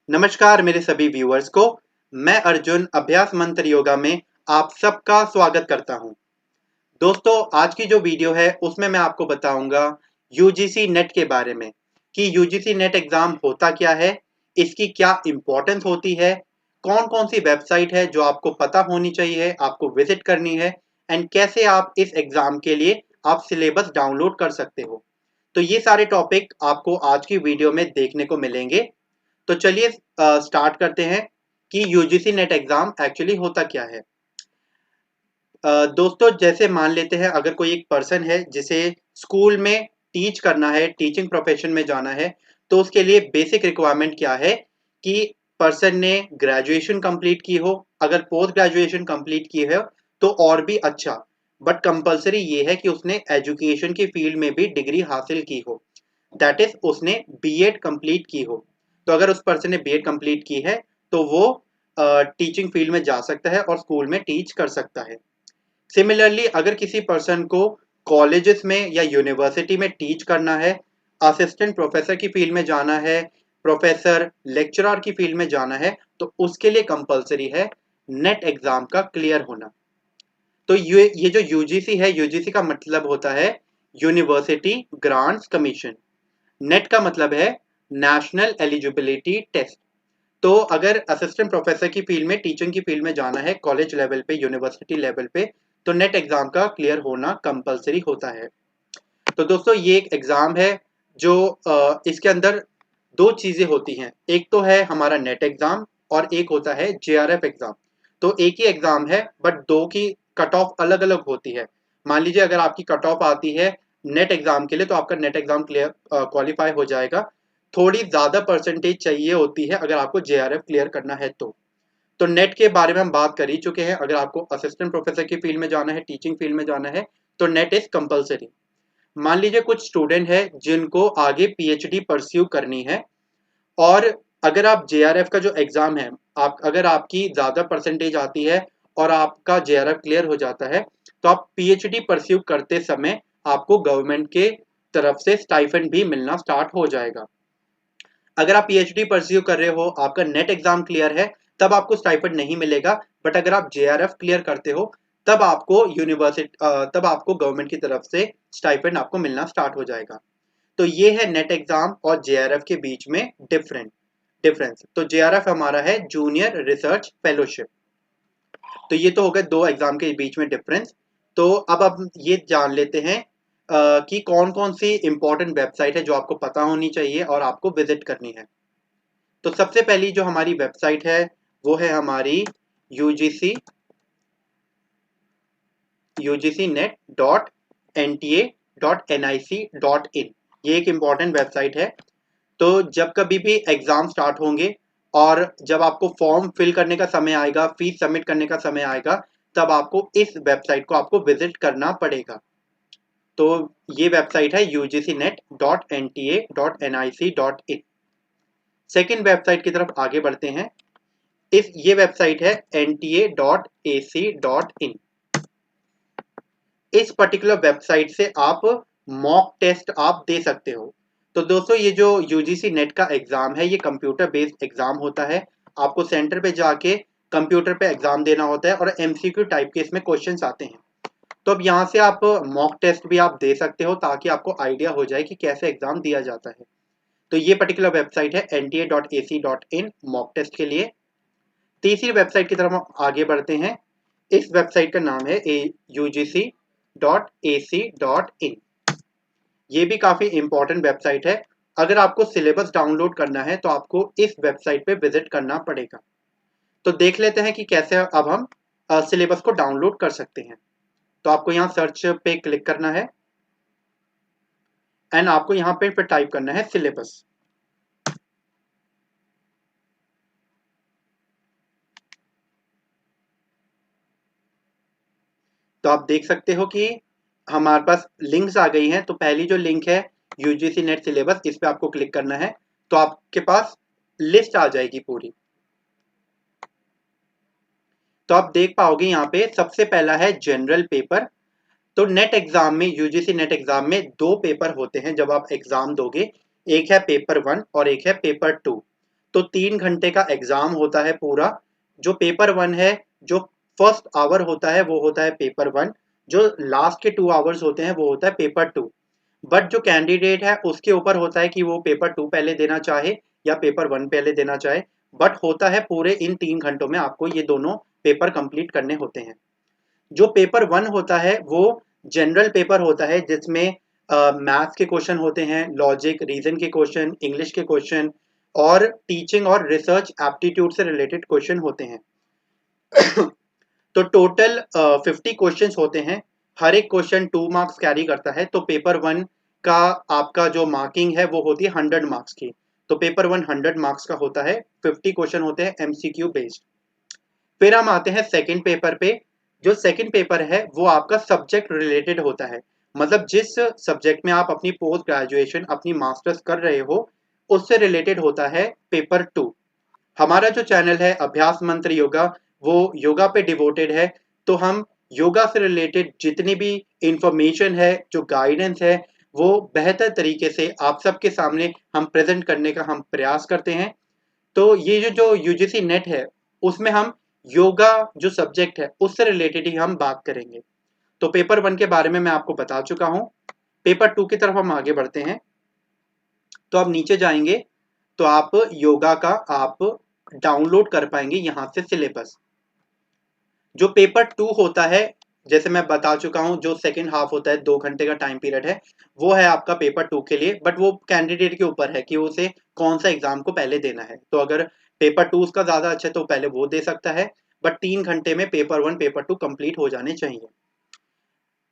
नमस्कार मेरे सभी व्यूअर्स को। मैं अर्जुन अभ्यास मंत्र योगा में आप सबका स्वागत करता हूं। दोस्तों, आज की जो वीडियो है उसमें मैं आपको बताऊंगा यूजीसी नेट के बारे में कि यूजीसी नेट एग्जाम होता क्या है, इसकी क्या इंपॉर्टेंस होती है, कौन कौन सी वेबसाइट है जो आपको पता होनी चाहिए, आपको विजिट करनी है, एंड कैसे आप इस एग्जाम के लिए आप सिलेबस डाउनलोड कर सकते हो। तो ये सारे टॉपिक आपको आज की वीडियो में देखने को मिलेंगे। तो चलिए स्टार्ट करते हैं कि यूजीसी नेट एग्जाम एक्चुअली होता क्या है। दोस्तों, जैसे मान लेते हैं अगर कोई एक पर्सन है जिसे स्कूल में टीच करना है, टीचिंग प्रोफेशन में जाना है, तो उसके लिए बेसिक रिक्वायरमेंट क्या है कि पर्सन ने ग्रेजुएशन कंप्लीट की हो। अगर पोस्ट ग्रेजुएशन कंप्लीट की है तो और भी अच्छा, बट कंपलसरी ये है कि उसने एजुकेशन की फील्ड में भी डिग्री हासिल की हो, दैट इज उसने बीएड कंप्लीट की हो। तो अगर उस पर्सन ने बीएड कंप्लीट की है तो वो टीचिंग फील्ड में जा सकता है और स्कूल में टीच कर सकता है। सिमिलरली अगर किसी पर्सन को कॉलेजेस में या यूनिवर्सिटी में टीच करना है, असिस्टेंट प्रोफेसर की फील्ड में जाना है, प्रोफेसर लेक्चरर की फील्ड में जाना है, तो उसके लिए कंपलसरी है नेट एग्जाम का क्लियर होना। तो ये जो यूजीसी है, यूजीसी का मतलब होता है यूनिवर्सिटी ग्रांट्स कमीशन। नेट का मतलब है नेशनल एलिजिबिलिटी टेस्ट। तो अगर असिस्टेंट प्रोफेसर की फील्ड में, टीचिंग की फील्ड में जाना है कॉलेज लेवल पे, यूनिवर्सिटी लेवल पे, तो नेट एग्जाम का क्लियर होना कंपलसरी होता है। तो दोस्तों, ये एक एग्जाम है जो इसके अंदर दो चीजें होती हैं। एक तो है हमारा नेट एग्जाम और एक होता है जेआरएफ एग्जाम। तो एक ही एग्जाम है बट दो की कट ऑफ अलग अलग होती है। मान लीजिए अगर आपकी कट ऑफ आती है नेट एग्जाम के लिए तो आपका नेट एग्जाम क्लियर क्वालिफाई हो जाएगा। थोड़ी ज्यादा परसेंटेज चाहिए होती है अगर आपको जेआरएफ क्लियर करना है तो नेट के बारे में हम बात कर ही चुके हैं। अगर आपको असिस्टेंट प्रोफेसर की फील्ड में जाना है, टीचिंग फील्ड में जाना है, तो नेट इज कंपलसरी। मान लीजिए कुछ स्टूडेंट है जिनको आगे पीएचडी परस्यू करनी है, और अगर आप जेआरएफ का जो एग्जाम है, आप अगर आपकी ज्यादा परसेंटेज आती है और आपका जेआरएफ क्लियर हो जाता है, तो आप पीएचडी परस्यू करते समय आपको गवर्नमेंट के तरफ से स्टाइफंड भी मिलना स्टार्ट हो जाएगा। अगर आप पीएचडी परस्यू कर रहे हो, आपका नेट एग्जाम क्लियर है, तब आपको स्टाइपेंड नहीं मिलेगा। बट अगर आप जेआरएफ क्लियर करते हो तब आपको तब आपको गवर्नमेंट की तरफ से स्टाइपेंड आपको मिलना स्टार्ट हो जाएगा। तो ये है नेट एग्जाम और जेआरएफ के बीच में डिफरेंस। तो जेआरएफ हमारा है जूनियर रिसर्च फेलोशिप। तो ये तो हो गए दो एग्जाम के बीच में डिफरेंस। तो अब ये जान लेते हैं कि कौन कौन सी इंपॉर्टेंट वेबसाइट है जो आपको पता होनी चाहिए और आपको विजिट करनी है। तो सबसे पहली जो हमारी वेबसाइट है वो है हमारी ugcnet.nta.nic.in। ये एक इम्पॉर्टेंट वेबसाइट है। तो जब कभी भी एग्जाम स्टार्ट होंगे और जब आपको फॉर्म फिल करने का समय आएगा, फीस सबमिट करने का समय आएगा, तब आपको इस वेबसाइट को आपको विजिट करना पड़ेगा। तो ये वेबसाइट है ugcnet.nta.nic.in। सेकेंड वेबसाइट की तरफ आगे बढ़ते हैं। ये वेबसाइट है nta.ac.in। इस पर्टिकुलर वेबसाइट से आप मॉक टेस्ट आप दे सकते हो। तो दोस्तों, ये जो यूजीसी नेट का एग्जाम है ये कंप्यूटर बेस्ड एग्जाम होता है। आपको सेंटर पे जाके कंप्यूटर पे एग्जाम देना होता है और एमसीक्यू टाइप के इसमें क्वेश्चंस आते हैं। तो अब यहाँ से आप मॉक टेस्ट भी आप दे सकते हो ताकि आपको आइडिया हो जाए कि कैसे एग्जाम दिया जाता है। तो ये पर्टिकुलर वेबसाइट है nta.ac.in मॉक टेस्ट के लिए। तीसरी वेबसाइट की तरफ हम आगे बढ़ते हैं। इस वेबसाइट का नाम है ugc.ac.in। ये भी काफी इंपॉर्टेंट वेबसाइट है। अगर आपको सिलेबस डाउनलोड करना है तो आपको इस वेबसाइट पे विजिट करना पड़ेगा। तो देख लेते हैं कि कैसे अब हम सिलेबस को डाउनलोड कर सकते हैं। तो आपको यहाँ सर्च पे क्लिक करना है एंड आपको यहाँ पे फिर टाइप करना है सिलेबस। तो आप देख सकते हो कि हमारे पास लिंक्स आ गई हैं। तो पहली जो लिंक है यूजीसी नेट सिलेबस, इस पे आपको क्लिक करना है तो आपके पास लिस्ट आ जाएगी पूरी। तो आप देख पाओगे यहाँ पे सबसे पहला है जनरल पेपर। तो नेट एग्जाम में, यूजीसी नेट एग्जाम में दो पेपर होते हैं जब आप एग्जाम दोगे। एक है पेपर 1 और एक है पेपर 2। तो 3 घंटे का एग्जाम होता है पूरा। जो पेपर 1 है, जो फर्स्ट आवर होता है वो होता है पेपर 1, जो लास्ट के 2 आवर्स होते हैं वो होता है पेपर 2। बट जो कैंडिडेट है उसके ऊपर होता है कि वो पेपर 2 पहले देना चाहे या पेपर 1 पहले देना चाहे। बट होता है पूरे इन 3 घंटों में आपको ये दोनों पेपर कंप्लीट करने होते हैं। जो पेपर 1 होता है वो जनरल पेपर होता है, जिसमें मैथ्स के क्वेश्चन होते हैं, लॉजिक रीजन के क्वेश्चन, इंग्लिश के क्वेश्चन और टीचिंग और रिसर्च एप्टीट्यूड से रिलेटेड क्वेश्चन होते हैं। तो टोटल 50 क्वेश्चंस होते हैं। हर एक क्वेश्चन 2 मार्क्स कैरी करता है। तो पेपर 1 का आपका जो मार्किंग है वो होती है 100 मार्क्स की। तो पेपर 1 100 मार्क्स का होता है, 50 क्वेश्चन होते हैं एमसीक्यू बेस्ड। फिर हम आते हैं सेकंड पेपर पे। जो सेकंड पेपर है वो आपका सब्जेक्ट रिलेटेड होता है, मतलब जिस सब्जेक्ट में आप अपनी पोस्ट ग्रेजुएशन अपनी मास्टर्स कर रहे हो उससे रिलेटेड होता है पेपर 2। हमारा जो चैनल है अभ्यास मंत्र योगा, वो योगा पे डिवोटेड है। तो हम योगा से रिलेटेड जितनी भी इंफॉर्मेशन है, जो गाइडेंस है, वो बेहतर तरीके से आप सबके सामने हम प्रेजेंट करने का हम प्रयास करते हैं। तो ये जो यूजीसी नेट है उसमें हम योगा जो सब्जेक्ट है उससे रिलेटेड ही हम बात करेंगे। तो पेपर 1 के बारे में मैं आपको बता चुका हूं। पेपर 2 की तरफ हम आगे बढ़ते हैं। तो आप नीचे जाएंगे तो आप योगा का आप डाउनलोड कर पाएंगे यहां से सिलेबस। जो पेपर 2 होता है, जैसे मैं बता चुका हूं, जो सेकंड हाफ होता है 2 घंटे का टाइम पीरियड है, वो है आपका पेपर 2 के लिए। बट वो कैंडिडेट के ऊपर है कि उसे कौन सा एग्जाम को पहले देना है। तो अगर पेपर 2 उसका ज्यादा अच्छा है तो पहले वो दे सकता है। बट 3 घंटे में पेपर 1 पेपर 2 कंप्लीट हो जाने चाहिए।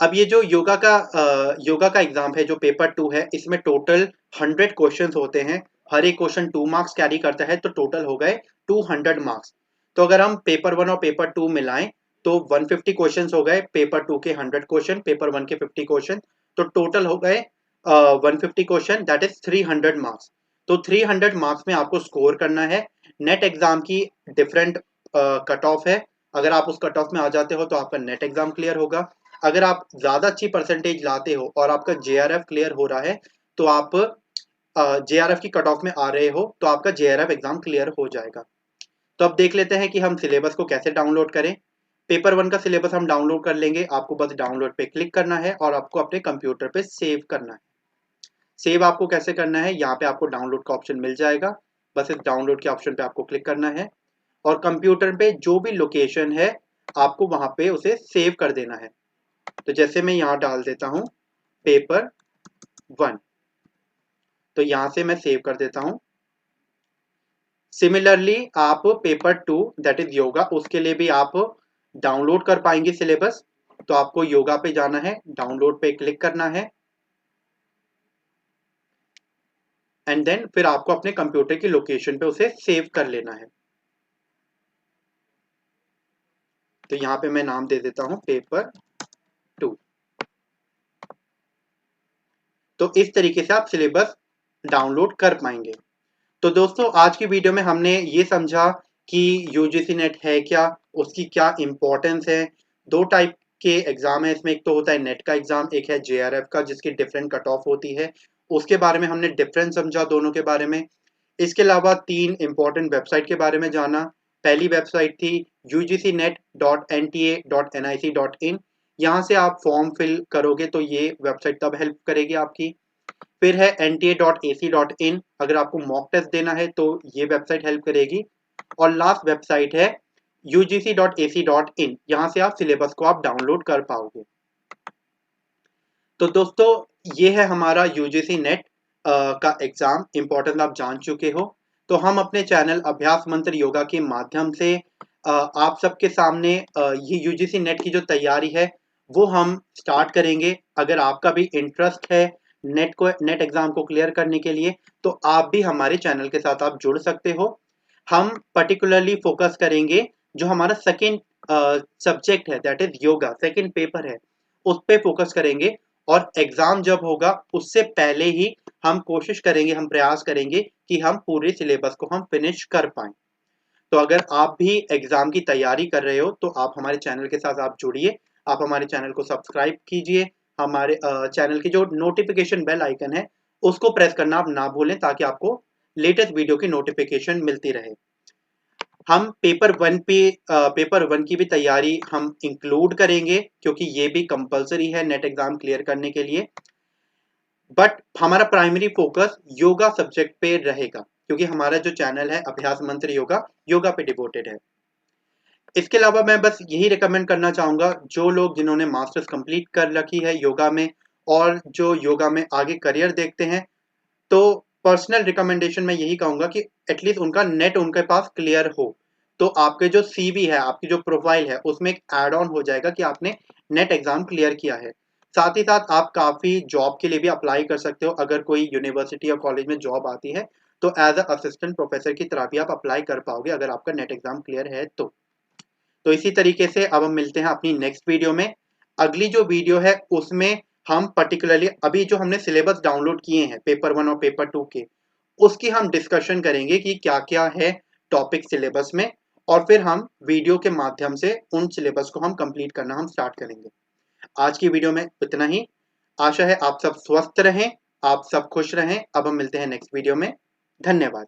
अब ये जो योगा का एग्जाम है जो पेपर 2 है, इसमें टोटल 100 क्वेश्चंस होते हैं। हर एक क्वेश्चन 2 मार्क्स कैरी करता है, तो टोटल हो गए 200 मार्क्स। तो अगर हम पेपर 1 और पेपर 2 मिलाएं तो 150 क्वेश्चंस हो गए, पेपर 2 के 100 क्वेश्चन, पेपर 1 के 50 क्वेश्चन, तो टोटल हो गए 150 क्वेश्चन, दैट इज 300 मार्क्स। तो 300 मार्क्स में आपको स्कोर करना है। नेट एग्जाम की डिफरेंट कट ऑफ है। अगर आप उस कट ऑफ में आ जाते हो तो आपका नेट एग्जाम क्लियर होगा। अगर आप ज्यादा अच्छी परसेंटेज लाते हो और आपका जेआरएफ क्लियर हो रहा है तो आप जेआरएफ की कट ऑफ में आ रहे हो तो आपका जेआरएफ एग्जाम क्लियर हो जाएगा। तो अब देख लेते हैं कि हम सिलेबस को कैसे डाउनलोड करें। पेपर 1 का सिलेबस हम डाउनलोड कर लेंगे। आपको बस डाउनलोड पे क्लिक करना है और आपको अपने कंप्यूटर पे सेव करना है। सेव आपको कैसे करना है, यहाँ पे आपको डाउनलोड का ऑप्शन मिल जाएगा। बस इस डाउनलोड के ऑप्शन पे आपको क्लिक करना है और कंप्यूटर पे जो भी लोकेशन है आपको वहां पे उसे सेव कर देना है। तो जैसे मैं यहाँ डाल देता हूँ पेपर 1, तो यहाँ से मैं सेव कर देता हूँ। सिमिलरली आप पेपर 2 दैट इज योगा, उसके लिए भी आप डाउनलोड कर पाएंगे सिलेबस। तो आपको योगा पे जाना है, डाउनलोड पे क्लिक करना है एंड देन फिर आपको अपने कंप्यूटर की लोकेशन पे उसे सेव कर लेना है। तो यहाँ पे मैं नाम दे देता हूँ पेपर 2। तो इस तरीके से आप सिलेबस डाउनलोड कर पाएंगे। तो दोस्तों आज की वीडियो में हमने ये समझा कि यूजीसी नेट है क्या, उसकी क्या इंपॉर्टेंस है। 2 टाइप के एग्जाम है इसमें, एक तो होता है नेट का एग्जाम, एक है जेआरएफ का जिसकी डिफरेंट कट ऑफ होती है। उसके बारे में हमने डिफरेंस समझा दोनों के बारे में। इसके अलावा 3 इंपॉर्टेंट वेबसाइट के बारे में जाना। पहली वेबसाइट थी ugcnet.nta.nic.in। यहाँ से आप फॉर्म फिल करोगे तो ये वेबसाइट तब हेल्प करेगी आपकी। फिर है nta.ac.in, अगर आपको मॉक टेस्ट देना है तो ये वेबसाइट हेल्प करेगी। और लास्ट वेबसाइट है ugc.ac.in, यहाँ से आप सिलेबस को आप डाउनलोड कर पाओगे। तो दोस्तों ये है हमारा यूजीसी नेट का एग्जाम इंपॉर्टेंट आप जान चुके हो। तो हम अपने चैनल अभ्यास मंत्र योगा के माध्यम से आप सबके सामने ये यूजीसी नेट की जो तैयारी है वो हम स्टार्ट करेंगे। अगर आपका भी इंटरेस्ट है नेट एग्जाम को क्लियर करने के लिए तो आप भी हमारे चैनल के साथ आप जुड़ सकते हो। हम पर्टिकुलरली फोकस करेंगे जो हमारा सेकेंड सब्जेक्ट है that is yoga, second paper है, उस पर फोकस करेंगे। और एग्जाम जब होगा उससे पहले ही हम कोशिश करेंगे, हम प्रयास करेंगे कि हम पूरे सिलेबस को हम फिनिश कर पाएं। तो अगर आप भी एग्जाम की तैयारी कर रहे हो तो आप हमारे चैनल के साथ आप जुड़िए, आप हमारे चैनल को सब्सक्राइब कीजिए। हमारे चैनल की जो नोटिफिकेशन बेल आइकन है उसको प्रेस करना आप ना भूलें ताकि आपको लेटेस्ट वीडियो की नोटिफिकेशन मिलती रहे। हम पेपर वन की भी तैयारी हम इंक्लूड करेंगे, क्योंकि ये भी कंपलसरी है नेट एग्जाम क्लियर करने के लिए। बट हमारा प्राइमरी फोकस योगा सब्जेक्ट पे रहेगा, क्योंकि हमारा जो चैनल है अभ्यास मंत्र योगा, योगा पे डिवोटेड है। इसके अलावा मैं बस यही रिकमेंड करना चाहूंगा, जो लोग जिन्होंने मास्टर्स कंप्लीट कर रखी है योगा में और जो योगा में आगे करियर देखते हैं, तो पर्सनल रिकमेंडेशन मैं यही कहूंगा कि एटलीस्ट उनका नेट उनके पास क्लियर हो, तो आपके जो सीवी है, आपकी जो प्रोफाइल है, उसमें एक एड ऑन हो जाएगा कि आपने नेट एग्जाम क्लियर किया है। साथ ही साथ आप काफी जॉब के लिए भी अप्लाई कर सकते हो। अगर कोई यूनिवर्सिटी या कॉलेज में जॉब आती है तो एज अ असिस्टेंट प्रोफेसर की तरह भी आप अप्लाई कर पाओगे, अगर आपका नेट एग्जाम क्लियर है तो इसी तरीके से अब हम मिलते हैं अपनी नेक्स्ट वीडियो में। अगली जो वीडियो है उसमें हम पर्टिकुलरली अभी जो हमने सिलेबस डाउनलोड किए हैं पेपर वन और पेपर टू के, उसकी हम डिस्कशन करेंगे कि क्या क्या है टॉपिक सिलेबस में, और फिर हम वीडियो के माध्यम से उन सिलेबस को हम कंप्लीट करना हम स्टार्ट करेंगे। आज की वीडियो में इतना ही। आशा है आप सब स्वस्थ रहें, आप सब खुश रहें। अब हम मिलते हैं नेक्स्ट वीडियो में। धन्यवाद।